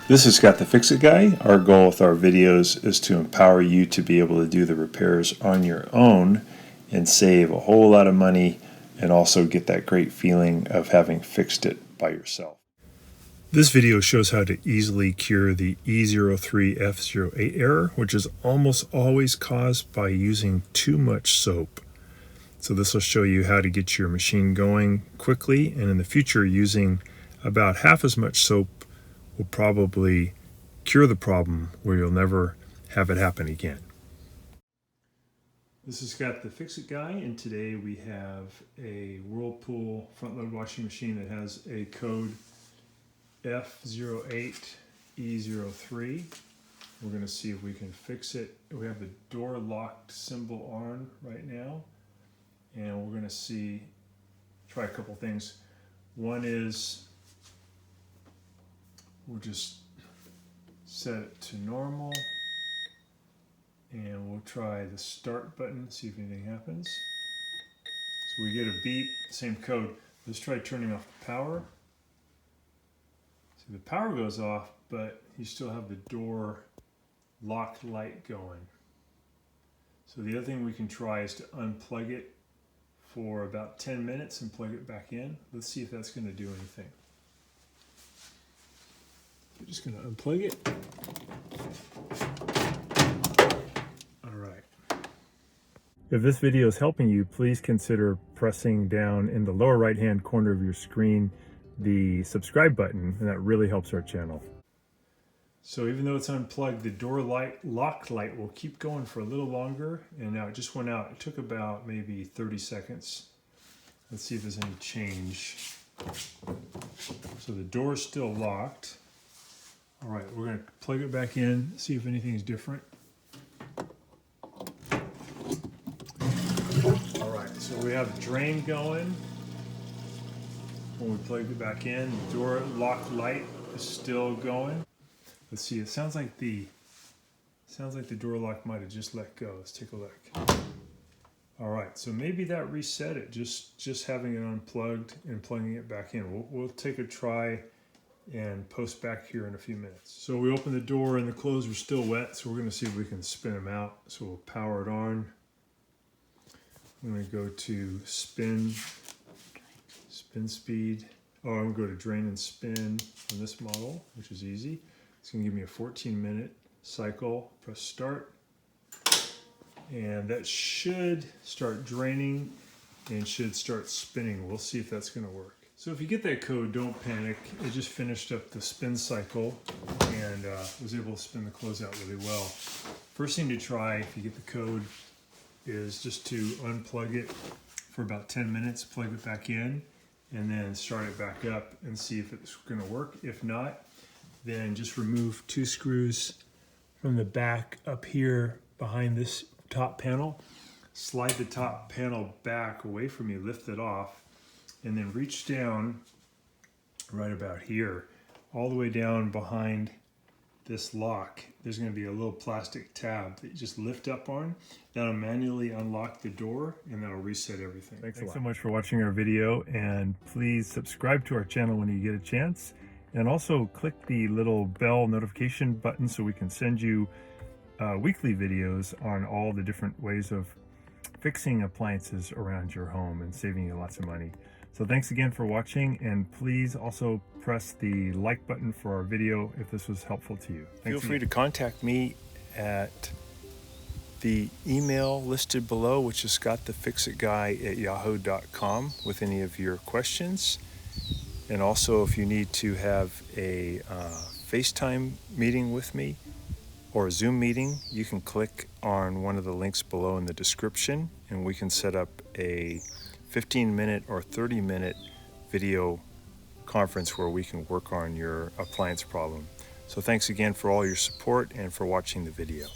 This is Scott the Fix-It Guy. Our goal with our videos is to empower you to be able to do the repairs on your own and save a whole lot of money and also get that great feeling of having fixed it by yourself. This video shows how to easily cure the E03F08 error, which is almost always caused by using too much soap. So this will show you how to get your machine going quickly, and in the future using about half as much soap will probably cure the problem where you'll never have it happen again. This is Scott the Fix-It Guy, and today we have a Whirlpool front-load washing machine that has a code F08E03. We're going to see if we can fix it. We have the door locked symbol on right now, and we're going to try a couple things. One is we'll just set it to normal, and we'll try the start button, see if anything happens. So we get a beep, same code. Let's try turning off the power. See, the power goes off, but you still have the door lock light going. So the other thing we can try is to unplug it for about 10 minutes and plug it back in. Let's see if that's going to do anything. I'm just going to unplug it. All right. If this video is helping you, please consider pressing down in the lower right-hand corner of your screen the subscribe button, and that really helps our channel. So even though it's unplugged, the door lock light will keep going for a little longer, and now it just went out. It took about maybe 30 seconds. Let's see if there's any change. So the door is still locked. All right, we're going to plug it back in, see if anything is different. All right, so we have the drain going. When we plugged it back in, the door lock light is still going. Let's see, it sounds like the door lock might have just let go. Let's take a look. All right, so maybe that reset it, just having it unplugged and plugging it back in. We'll take a try and post back here in a few minutes. So we opened the door and the clothes are still wet, so we're going to see if we can spin them out. So we'll power it on. I'm going to go to spin speed. Oh, I'm going to go to drain and spin on this model, which is easy. It's going to give me a 14-minute cycle. Press start, and that should start draining and should start spinning. We'll see if that's going to work. So if you get that code, don't panic. It just finished up the spin cycle and was able to spin the clothes out really well. First thing to try if you get the code is just to unplug it for about 10 minutes, plug it back in, and then start it back up and see if it's going to work. If not, then just remove 2 screws from the back up here behind this top panel. Slide the top panel back away from you, lift it off, and then reach down right about here, all the way down behind this lock. There's going to be a little plastic tab that you just lift up on. That'll manually unlock the door, and that'll reset everything. Thanks so much for watching our video, and please subscribe to our channel when you get a chance, and also click the little bell notification button so we can send you weekly videos on all the different ways of fixing appliances around your home and saving you lots of money. So thanks again for watching, and please also press the like button for our video if this was helpful to you. Feel free to contact me at the email listed below, which is scottthefixitguy@yahoo.com, with any of your questions. And also, if you need to have a FaceTime meeting with me or a Zoom meeting, you can click on one of the links below in the description, and we can set up a 15-minute or 30-minute video conference where we can work on your appliance problem. So thanks again for all your support and for watching the video.